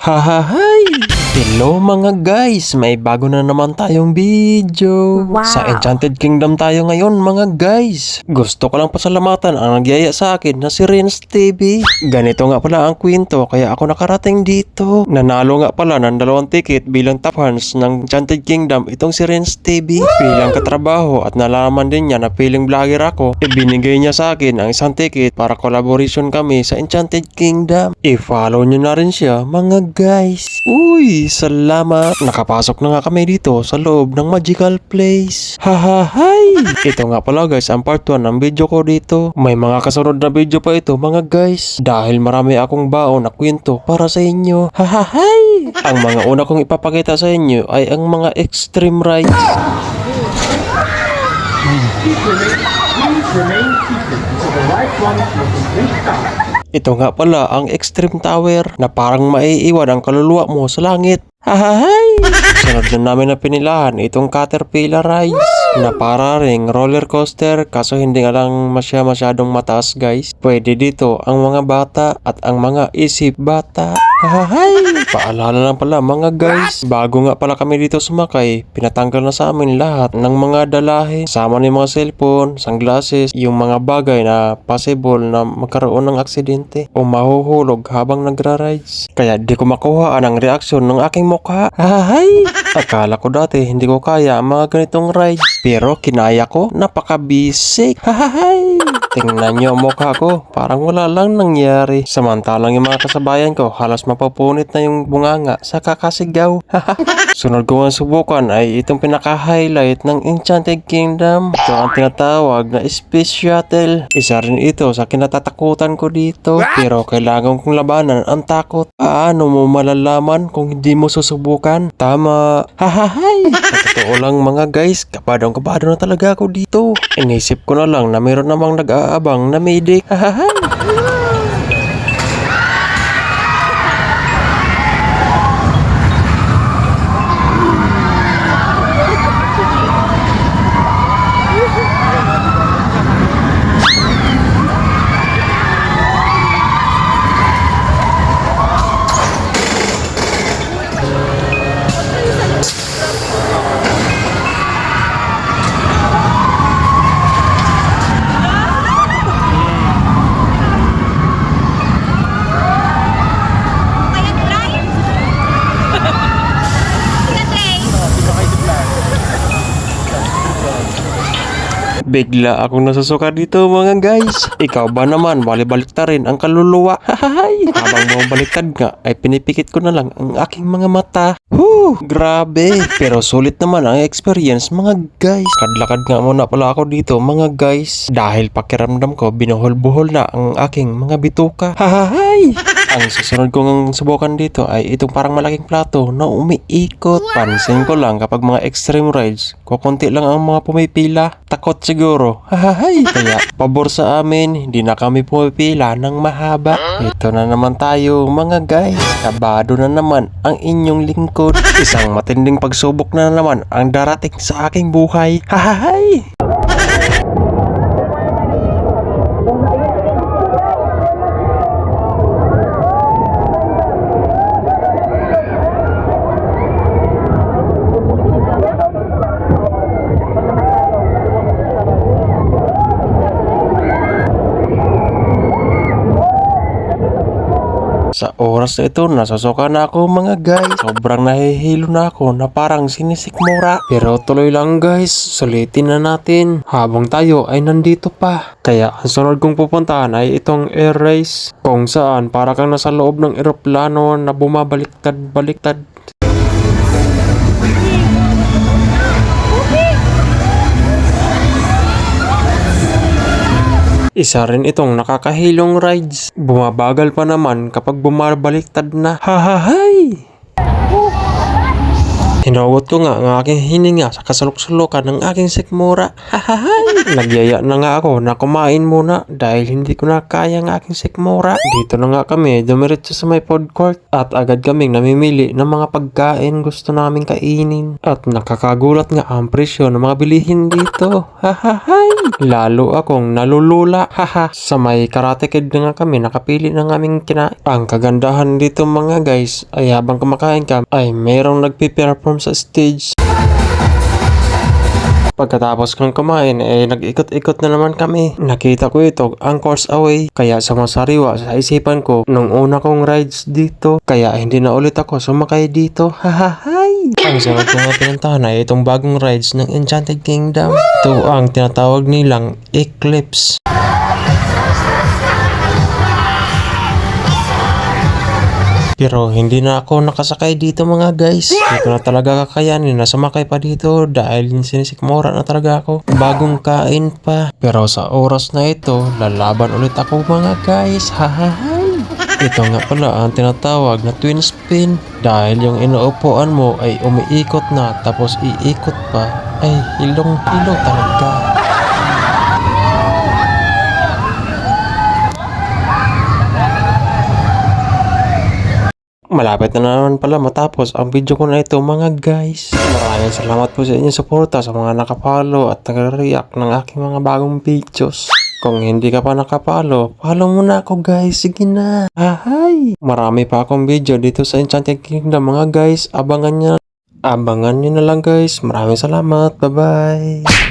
Hahahay! Hello mga guys! May bago na naman tayong video. Wow! Sa Enchanted Kingdom tayo ngayon mga guys. Gusto ko lang pasalamatan ang nagyaya sa akin na si Renz TV. Ganito nga pala ang kwento kaya ako nakarating dito. Nanalo nga pala ng 2 ticket bilang top fans ng Enchanted Kingdom itong si Renz TV. Bilang katrabaho at nalaman din niya na feeling vlogger ako, ibinigay niya sa akin ang 1 ticket para collaboration kami sa Enchanted Kingdom. I-follow nyo na rin siya mga guys. Uy, salamat. Nakapasok na nga kami dito sa loob ng magical place. Hahahay! Ito nga pala guys ang part 1 ng video ko dito. May mga kasunod na video pa ito mga guys. Dahil marami akong baon na kwento para sa inyo. Hahahay! Ang mga una kong ipapakita sa inyo ay ang mga extreme rides. Please remain seated until the right one will complete stop. Ito nga pala ang Extreme Tower na parang maiiwan ang kaluluwa mo sa langit. Hahahay! Sunod na namin na pinilahan itong Caterpillar Rides na para ring roller coaster kaso hindi nga lang masyadong mataas guys. Pwede dito ang mga bata at ang mga isip bata. Hahahay! Paalala lang pala mga guys, bago nga pala kami dito sumakay, pinatanggal na sa amin lahat ng mga dalahe. Sama ni mga cellphone, sunglasses, yung mga bagay na possible na magkaroon ng aksidente o mahuhulog habang nagra-rides. Kaya di ko makuha ang reaksyon ng aking mukha. Hahahay! Akala ko dati hindi ko kaya ang mga ganitong rides, pero kinaya ko, napaka-basic. Hahahay! Tingnan nyo ang mukha ko, parang wala lang nangyari. Samantalang yung mga kasabayan ko, halos mapapunit na yung bunganga sa kakasigaw. Sunod ko ang subukan ay itong pinaka-highlight ng Enchanted Kingdom. Ito ang tinatawag na Space Shuttle. Isa rin ito sa kinatatakutan ko dito. Pero kailangan kong labanan ang takot. Paano mo malalaman kung hindi mo susubukan? Tama. Hahahay! Sa totoo lang mga guys, kabadong na talaga ako dito. Inisip ko na lang na mayroon namang nag-aabang na medic. Hahahay! Bigla akong nasusuka dito mga guys. Ikaw ba naman balibaliktarin ang kaluluwa? Hahahay! Habang bumabaliktad nga ay pinipikit ko na lang ang aking mga mata. Grabe! Pero sulit naman ang experience mga guys. Kadlakad nga muna pala ako dito mga guys. Dahil pakiramdam ko binuhol-buhol na ang aking mga bituka. Hahahay! Ang susunod kong subukan dito ay itong parang malaking plato na umiikot. Pansin ko lang kapag mga extreme rides, kukunti lang ang mga pumipila. Takot siguro. Hahahay! Kaya pabor sa amin, hindi na kami pumipila ng mahaba. Ito na naman tayo mga guys. Kabado na naman ang inyong lingkod. Isang matinding pagsubok na naman ang darating sa aking buhay. Hahahay! Sa oras na ito, nasusuka na ako mga guys. Sobrang nahihilo na ako na parang sinisikmura. Pero tuloy lang guys, sulitin na natin habang tayo ay nandito pa. Kaya ang sunod kong pupuntahan ay itong air race. Kung saan para kang nasa loob ng eroplano na bumabaliktad-baliktad. Isa rin itong nakakahilong rides. Bumabagal pa naman kapag bumabaliktad na. Hahahay! Hinugot ko nga ang aking hininga sa kasulok-sulukan ng aking sikmura. Hahahay! Nagyaya na nga ako na kumain muna dahil hindi ko na kaya ang aking sikmura. Dito na nga kami dumiretso sa may food court at agad kaming namimili ng mga pagkain gusto naming kainin. At nakakagulat nga ang presyo ng mga bilihin dito. Hahahay! Lalo akong nalulula. Haha! Sa may Karate Kid na nga kami nakapili ng aming kinain. Ang kagandahan dito mga guys ay habang kumakain ka ay mayroong nagpiperform sa stage. Pagkatapos kong kumain nag-ikot-ikot na naman kami. Nakita ko ito ang course away kaya sumasariwa sa isipan ko nung una kong rides dito kaya hindi na ulit ako sumakay dito. Hahahay! Ang sarap ko nga pinuntahan ay itong bagong rides ng Enchanted Kingdom. Ito ang tinatawag nilang Eclipse. Pero hindi na ako nakasakay dito mga guys. Hindi ko na talaga kakayanin na sumakay pa dito dahil sinisikmura na talaga ako. Bagong kain pa. Pero sa oras na ito, lalaban ulit ako mga guys. Hahahay! Ito nga pala ang tinatawag na twin spin. Dahil yung inuupuan mo ay umiikot na tapos iikot pa. Ay, hilong-hilo talaga. Malapit na naman pala matapos ang video ko na ito mga guys. Maraming salamat po sa inyong suporta sa mga nakapalo at nag-react ng aking mga bagong videos. Kung hindi ka pa nakapalo, follow mo na ako guys. Sige na. Ahay! Marami pa akong video dito sa Enchanted Kingdom mga guys. Abangan nyo na lang guys. Maraming salamat. Bye bye.